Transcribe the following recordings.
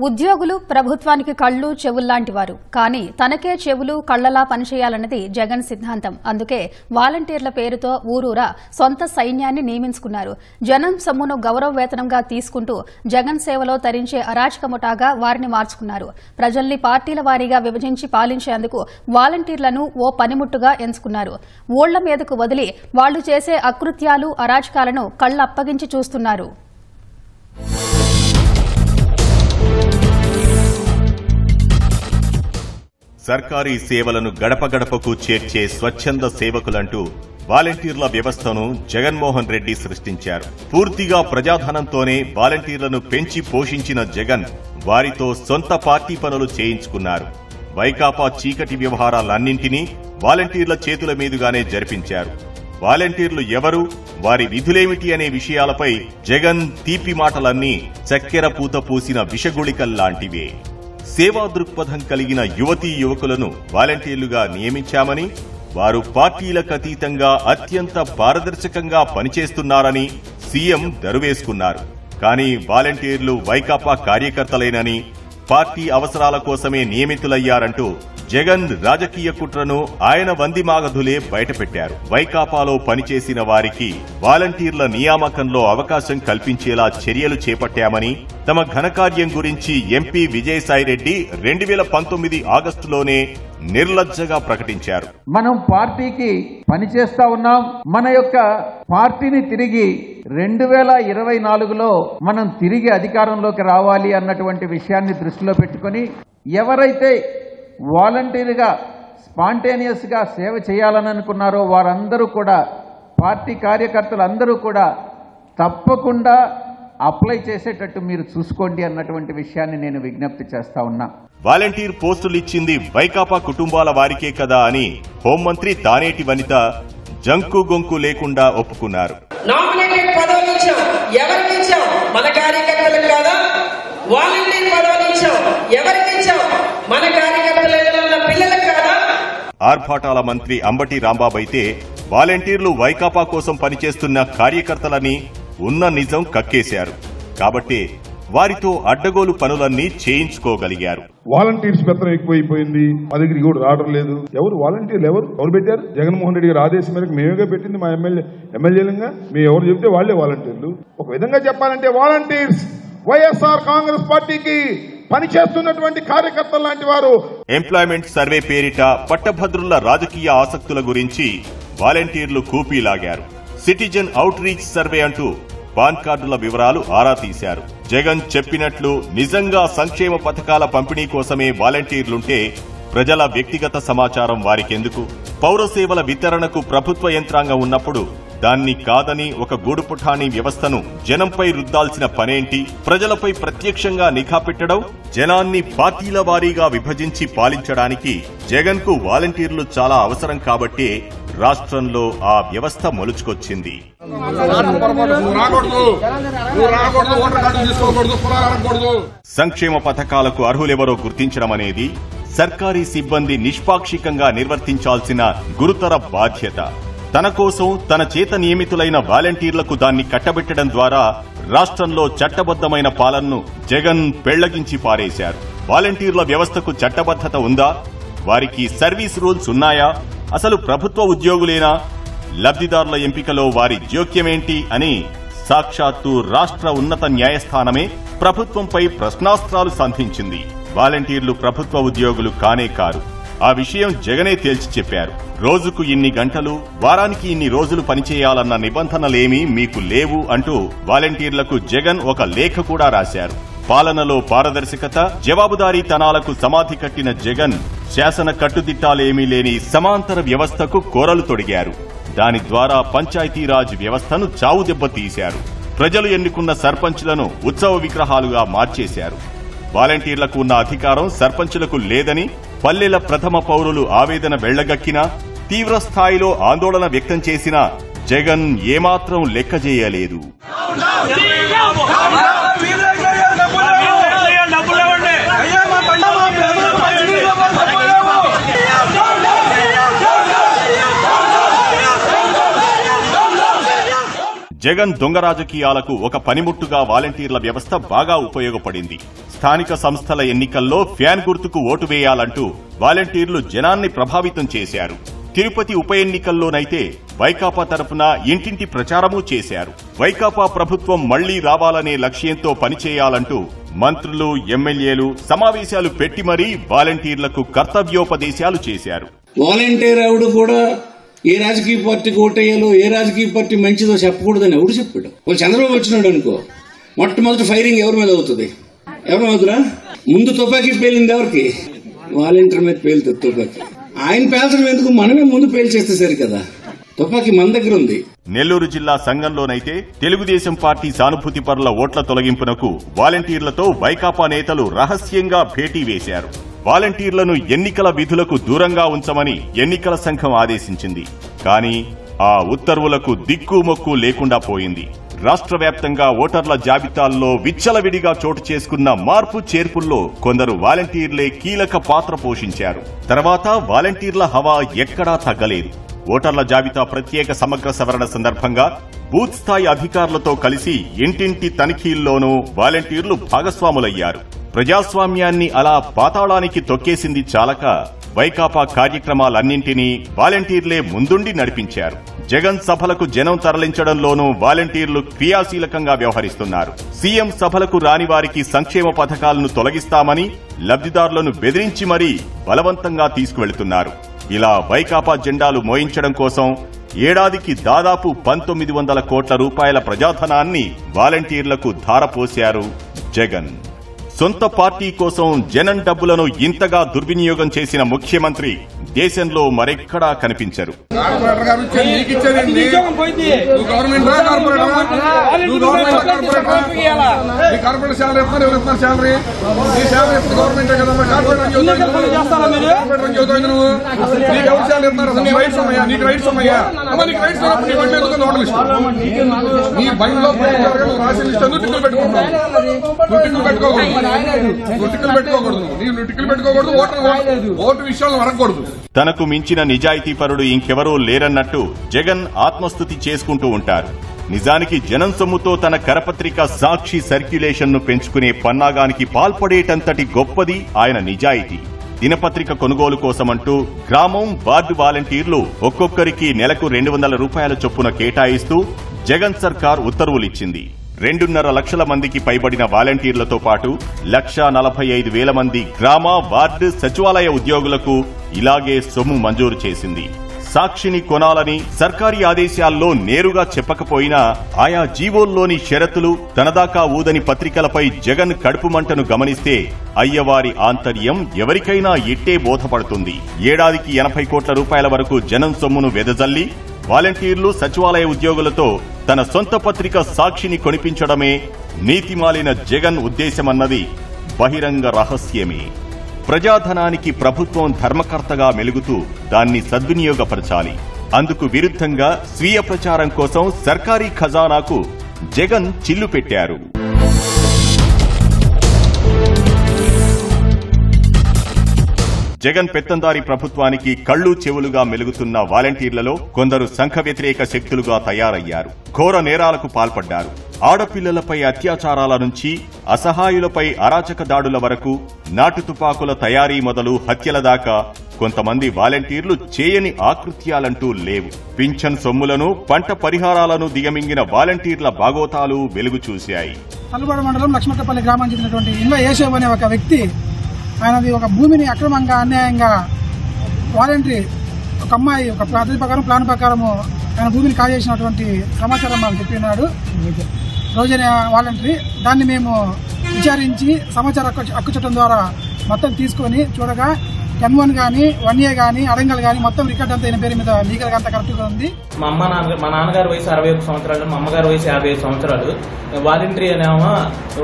ఉద్యోగులు ప్రభుత్వానికి కళ్లు చెవుల్లాంటి వారు. కానీ తనకే చెవులు కళ్లలా పనిచేయాలన్నది జగన్ సిద్ధాంతం. అందుకే వాలంటీర్ల పేరుతో ఊరూరా సొంత సైన్యాన్ని నియమించుకున్నారు. జనం సొమ్మును గౌరవ వేతనంగా తీసుకుంటూ జగన్ సేవలో తరించే అరాచక ముఠాగా వారిని మార్చుకున్నారు. ప్రజల్ని పార్టీల వారీగా విభజించి పాలించేందుకు వాలంటీర్లను ఓ పనిముట్టుగా ఎంచుకున్నారు. ఊళ్ల మీదకు వదిలి వాళ్లు చేసే అకృత్యాలు అరాచకాలను కళ్లప్పగించి చూస్తున్నారు. సర్కారీ సేవలను గడప గడపకు చేర్చే స్వచ్ఛంద సేవకులంటూ వాలంటీర్ల వ్యవస్థను జగన్మోహన్ రెడ్డి సృష్టించారు. పూర్తిగా ప్రజాధనంతోనే వాలంటీర్లను పెంచి పోషించిన జగన్ వారితో సొంత పార్టీ పనులు చేయించుకున్నారు. వైకాపా చీకటి వ్యవహారాలన్నింటినీ వాలంటీర్ల చేతుల మీదుగానే జరిపించారు. వాలంటీర్లు ఎవరు, వారి విధులేమిటి అనే విషయాలపై జగన్ తీపి మాటలన్నీ చక్కెర పూత పూసిన విషగుళికల్లాంటివే. సేవా దృక్పథం కలిగిన యువతీ యువకులను వాలంటీర్లుగా నియమించామని, వారు పార్టీలకు అతీతంగా అత్యంత పారదర్శకంగా పనిచేస్తున్నారని సీఎం దరువేసుకున్నారు. కానీ వాలంటీర్లు వైకాపా కార్యకర్తలేనని, పార్టీ అవసరాల కోసమే నియమితులయ్యారంటూ జగన్ రాజకీయ కుట్రను ఆయన వందిమాగధులే బయటపెట్టారు. వైకాపాలో పనిచేసిన వారికి వాలంటీర్ల నియామకంలో అవకాశం కల్పించేలా చర్యలు చేపట్టామని, తమ ఘనకార్యం గురించి ఎంపీ విజయసాయిరెడ్డి 2019 ఆగస్టులోనే నిర్లజ్జగా ప్రకటించారు. మనం పార్టీకి పనిచేస్తా ఉన్నాం. మన యొక్క పార్టీని తిరిగి 2024లో మనం తిరిగి అధికారంలోకి రావాలి అన్నటువంటి విషయాన్ని దృష్టిలో పెట్టుకుని ఎవరైతే వాలంటీర్గా స్పాంటేనియస్ గా సేవ చేయాలని అనుకున్నారో వారందరూ కూడా, పార్టీ కార్యకర్తలందరూ కూడా తప్పకుండా అప్లై చేసేటట్టు మీరు చూసుకోండి అన్నటువంటి విషయాన్ని నేను విజ్ఞప్తి చేస్తా ఉన్నా. వాలంటీర్ పోస్టులు ఇచ్చింది వైకాపా కుటుంబాల వారికే కదా అని హోంమంత్రి తానేటి వనిత జంకు గొంకు లేకుండా ఒప్పుకున్నారు. నామినేటెడ్ పదవులు ఇచ్చాం, ఎవరికి ఇచ్చాం? మన కార్యకర్తలకు కాదా? వాలంటీర్ పదవులు ఇచ్చాం, ఎవరికి ఇచ్చాం? మన కార్యకర్తలలో ఉన్న పిల్లలకు కాదా? ఆర్భాటాల మంత్రి అంబటి రాంబాబు అయితే వాలంటీర్లు వైకాపా కోసం పనిచేస్తున్న కార్యకర్తలని ఉన్న నిజం కక్కేశారు. కాబట్టి వారితో అడ్డగోలు పనులన్నీ చేయించుకోగలిగారు. వాలంటీర్స్ పెత్తనం ఎక్కువైపోయింది, మా దగ్గరికి కూడా రావడం లేదు. ఎవరు వాలంటీర్లు? ఎవరు పెట్టారు? జగన్మోహన్ రెడ్డి గారి ఆదేశం మేరకు మేమేగా పెట్టింది. మా ఎమ్మెల్యేలుగా మేము ఎవరు చెబితే వాళ్లే వాలంటీర్లు. ఒక విధంగా చెప్పాలంటే వాలంటీర్స్ వైఎస్ఆర్ కాంగ్రెస్ పార్టీకి పనిచేస్తున్నటువంటి కార్యకర్తలు లాంటి వారు. ఎంప్లాయ్మెంట్ సర్వే పేరిట పట్టభద్రుల రాజకీయ ఆసక్తుల గురించి వాలంటీర్లు కూపీలాగారు. సిటిజన్ అవుట్ రీచ్ సర్వే అంటూ పాన్ కార్డుల వివరాలు ఆరా తీశారు. జగన్ చెప్పినట్లు నిజంగా సంక్షేమ పథకాల పంపిణీ కోసమే వాలంటీర్లుంటే ప్రజల వ్యక్తిగత సమాచారం వారికెందుకు? పౌర సేవల వితరణకు ప్రభుత్వ యంత్రాంగం ఉన్నప్పుడు దాన్ని కాదని ఒక గూడుపుఠానీ వ్యవస్థను జనంపై రుద్దాల్సిన పనేంటి? ప్రజలపై ప్రత్యక్షంగా నిఘా పెట్టడం, జనాన్ని పార్టీల వారీగా విభజించి పాలించడానికి జగన్ కు వాలంటీర్లు చాలా అవసరం కాబట్టి రాష్ట్రంలో ఆ వ్యవస్థ మొలుచుకొచ్చింది. సంక్షేమ పథకాలకు అర్హులెవరో గుర్తించడం అనేది సర్కారీ సిబ్బంది నిష్పాక్షికంగా నిర్వర్తించాల్సిన గురుతర బాధ్యత. తన కోసం తన చేత నియమితులైన వాలంటీర్లకు దాన్ని కట్టబెట్టడం ద్వారా రాష్ట్రంలో చట్టబద్దమైన పాలనను జగన్ పెళ్లగించి పారేశారు. వాలంటీర్ల వ్యవస్థకు చట్టబద్దత ఉందా? వారికి సర్వీస్ రూల్స్ ఉన్నాయా? అసలు ప్రభుత్వ ఉద్యోగులేనా? లబ్దిదారుల ఎంపికలో వారి జోక్యమేంటి అని సాక్షాత్తు రాష్ట్ర ఉన్నత న్యాయస్థానమే ప్రభుత్వంపై ప్రశ్నాస్త్రాలు సంధించింది. వాలంటీర్లు ప్రభుత్వ ఉద్యోగులు కానే కారు. ఆ విషయం జగనే తేల్చి చెప్పారు. రోజుకు ఇన్ని గంటలు, వారానికి ఇన్ని రోజులు పనిచేయాలన్న నిబంధనలేమీ మీకు లేవు అంటూ వాలంటీర్లకు జగన్ ఒక లేఖ కూడా రాశారు. పాలనలో పారదర్శకత, జవాబుదారీతనాలకు సమాధి కట్టిన జగన్ శాసన కట్టుదిట్టాలేమీ లేని సమాంతర వ్యవస్థకు కోరలు తొడిగారు. దాని ద్వారా పంచాయతీరాజ్ వ్యవస్థను చావు దెబ్బతీశారు. ప్రజలు ఎన్నుకున్న సర్పంచ్లను ఉత్సవ విగ్రహాలుగా మార్చేశారు. వాలంటీర్లకు ఉన్న అధికారం సర్పంచులకు లేదని పల్లెల ప్రథమ పౌరులు ఆవేదన వెళ్లగక్కినా, తీవ్ర స్థాయిలో ఆందోళన వ్యక్తం చేసినా జగన్ ఏమాత్రం లెక్క చేయలేదు. జగన్ దొంగ రాజకీయాలకు ఒక పనిముట్టుగా వాలంటీర్ల వ్యవస్థ బాగా ఉపయోగపడింది. స్థానిక సంస్థల ఎన్నికల్లో ఫ్యాన్ గుర్తుకు ఓటు వేయాలంటూ వాలంటీర్లు జనాన్ని ప్రభావితం చేశారు. తిరుపతి ఉప ఎన్నికల్లోనైతే వైకాపా తరఫున ఇంటింటి ప్రచారమూ చేశారు. వైకాపా ప్రభుత్వం మళ్లీ రావాలనే లక్ష్యంతో పనిచేయాలంటూ మంత్రులు, ఎమ్మెల్యేలు సమావేశాలు పెట్టి మరీ వాలంటీర్లకు కర్తవ్యోపదేశాలు చేశారు. వాలంటీర్ ఆవిడ కూడా ఏ రాజకీయ పార్టీకి ఓటేయాలో, ఏ రాజకీయ పార్టీ మంచిదో చెప్పకూడదని ఎవడు చెప్పాడు? వాళ్ళు చంద్రబాబు వచ్చినాడు అనుకో, మొట్టమొదటి ఫైరింగ్ ఎవరి మీద అవుతుంది? ఎవరి మీదరా? ముందు తుపాకీ పేలింది ఎవరికి? వాలంటీర్ మీద పేలుతుంది తుపాకీ. ఆయన పేల్చడం ఎందుకు? మనమే ముందు పేల్చేస్తే సరి కదా. తుపాకీ మన దగ్గర ఉంది. నెల్లూరు జిల్లా సంఘంలోనైతే తెలుగుదేశం పార్టీ సానుభూతి పరుల ఓట్ల తొలగింపునకు వాలంటీర్లతో వైకాపా నేతలు రహస్యంగా భేటీ వేశారు. వాలంటీర్లను ఎన్నికల విధులకు దూరంగా ఉంచమని ఎన్నికల సంఘం ఆదేశించింది. కానీ ఆ ఉత్తర్వులకు దిక్కుమొక్కు లేకుండా పోయింది. రాష్ట్ర వ్యాప్తంగా ఓటర్ల జాబితాల్లో విచ్చలవిడిగా చోటు చేసుకున్న మార్పు చేర్పుల్లో కొందరు వాలంటీర్లే కీలక పాత్ర పోషించారు. తర్వాత వాలంటీర్ల హవా ఎక్కడా తగ్గలేదు. ఓటర్ల జాబితా ప్రత్యేక సమగ్ర సవరణ సందర్భంగా బూత్ స్థాయి అధికారులతో కలిసి ఇంటింటి తనిఖీల్లోనూ వాలంటీర్లు భాగస్వాములయ్యారు. ప్రజాస్వామ్యాన్ని అలా పాతాళానికి తొక్కేసింది చాలక వైకాపా కార్యక్రమాలన్నింటినీ వాలంటీర్లే ముందుండి నడిపించారు. జగన్ సభలకు జనం తరలించడంలోనూ వాలంటీర్లు క్రియాశీలకంగా వ్యవహరిస్తున్నారు. సీఎం సభలకు రాని వారికి సంక్షేమ పథకాలను తొలగిస్తామని లబ్దిదారులను బెదిరించి మరీ బలవంతంగా తీసుకువెళుతున్నారు. ఇలా వైకాపా జెండాలు మోయించడం కోసం ఏడాదికి దాదాపు 1900 కోట్ల రూపాయల ప్రజాధనాన్ని వాలంటీర్లకు ధారపోశారు జగన్. సొంత పార్టీ కోసం జనం డబ్బులను ఇంతగా దుర్వినియోగం చేసిన ముఖ్యమంత్రి దేశంలో మరెక్కడా కనిపించరు. తనకు మించిన నిజాయితీపరుడు ఇంకెవరూ లేరన్నట్టు జగన్ ఆత్మస్తుతి చేసుకుంటూ ఉంటారు. నిజానికి జనం సొమ్ముతో తన కరపత్రిక సాక్షి సర్క్యులేషన్ను పెంచుకునే పన్నాగానికి పాల్పడేటంతటి గొప్పది ఆయన నిజాయితీ. దినపత్రిక కొనుగోలు కోసమంటూ గ్రామం, వార్డు వాలంటీర్లు ఒక్కొక్కరికి నెలకు 200 రూపాయల చొప్పున కేటాయిస్తూ జగన్ సర్కార్ ఉత్తర్వులిచ్చింది. 2.5 లక్షల మందికి పైబడిన వాలంటీర్లతో పాటు 1,45,000 మంది గ్రామ, వార్డు, సచివాలయ ఉద్యోగులకు ఇలాగే సొమ్ము మంజూరు చేసింది. సాక్షిని కొనాలని సర్కారీ ఆదేశాల్లో నేరుగా చెప్పకపోయినా ఆయా జీవోల్లోని షరతులు తనదాకా ఊదని పత్రికలపై జగన్ కడుపు మంటను గమనిస్తే అయ్యవారి ఆంతర్యం ఎవరికైనా ఇట్టే బోధపడుతుంది. ఏడాదికి 80 కోట్ల రూపాయల వరకు జనం సొమ్మును వెదజల్లి వాలంటీర్లు, సచివాలయ ఉద్యోగులతో తన సొంత పత్రిక సాక్షిని కొనిపించడమే నీతిమాలిన జగన్ ఉద్దేశమన్నది బహిరంగ రహస్యమే. ప్రజాధనానికి ప్రభుత్వం ధర్మకర్తగా మెలుగుతూ దాన్ని సద్వినియోగపరచాలి. అందుకు విరుద్ధంగా స్వీయ ప్రచారం కోసం సర్కారీ ఖజానాకు జగన్ చిల్లు పెట్టారు. జగన్ పెత్తందారి ప్రభుత్వానికి కళ్లు చెవులుగా మెలుగుతున్న వాలంటీర్లలో కొందరు సంఘ వ్యతిరేక శక్తులుగా తయారయ్యారు. ఘోర నేరాలకు పాల్పడ్డారు. ఆడపిల్లలపై అత్యాచారాల నుంచి అసహాయులపై అరాచక దాడుల వరకు, నాటు తుపాకుల తయారీ మొదలు హత్యల దాకా కొంతమంది వాలంటీర్లు చేయని ఆకృత్యాలంటూ లేవు. పింఛన్ సొమ్ములను, పంట పరిహారాలను దిగమింగిన వాలంటీర్ల బాగోతాలు వెలుగు చూశాయి. తల్లుబాడు మండలం లక్ష్మక్కపల్లి గ్రామానికి చెందినటువంటి ఇళ్ల యేషవ్ అనే ఒక వ్యక్తి, ఆయనది ఒక భూమిని అక్రమంగా, అన్యాయంగా వాలంటరీ ఒక అమ్మాయి ఒక పద్ధతి ప్రకారం, ప్లాన్ ప్రకారము ఆయన భూమిని కాజేసినటువంటి సమాచారం మాకు చెప్పినాడు రోజనే వాలంటరీ. దాన్ని మేము విచారించి సమాచార హక్కు చట్టం ద్వారా మొత్తం తీసుకొని చూడగా N1 గానీ 1A గానీ అడంగల్ గానీ మొత్తం రికార్డ్ అంతా పేరు మీద లీగల్ గా అంతా కరెక్ట్ గా ఉంది. మా నాన్నగారి వయసు 61 సంవత్సరాలు, మా అమ్మగారి వయసు 55 సంవత్సరాలు. వాలంటరీ అనేమో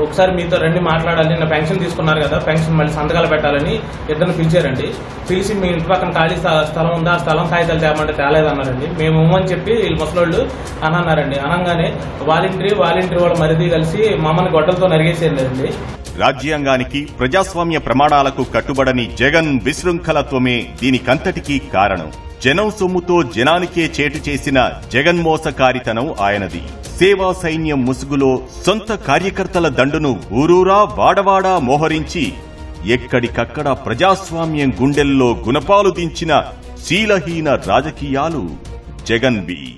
ఒకసారి మీతో రండి మాట్లాడాలి, నా పెన్షన్ తీసుకున్నారు కదా, పెన్షన్ మళ్ళీ సంతకాలు పెట్టాలని ఇద్దరిని పిలిచారండి. పిలిచి మీ ఇంటి పక్కన ఖాళీ స్థలం ఉందా, ఆ స్థలం కాగితాలు తేమంటే తేలేదన్నారండి. మేము అని చెప్పి వీళ్ళు ముసలోళ్ళు అన్నారండి. అనగానే వాలంటరీ వాళ్ళ మరిది కలిసి మమ్మల్ని గొడ్డలతో నరిగేసేయండి. రాజ్యాంగానికి, ప్రజాస్వామ్య ప్రమాణాలకు కట్టుబడని జగన్ విశృంఖలత్వమే దీనికంతటికీ కారణం. జనం సొమ్ముతో జనానికే చేటు చేసిన జగన్మోసకారితనం ఆయనది. సేవా సైన్యం ముసుగులో సొంత కార్యకర్తల దండును ఊరూరా వాడవాడా మోహరించి ఎక్కడికక్కడ ప్రజాస్వామ్యం గుండెల్లో గుణపాలు దించిన శీలహీన రాజకీయాలు జగన్వి.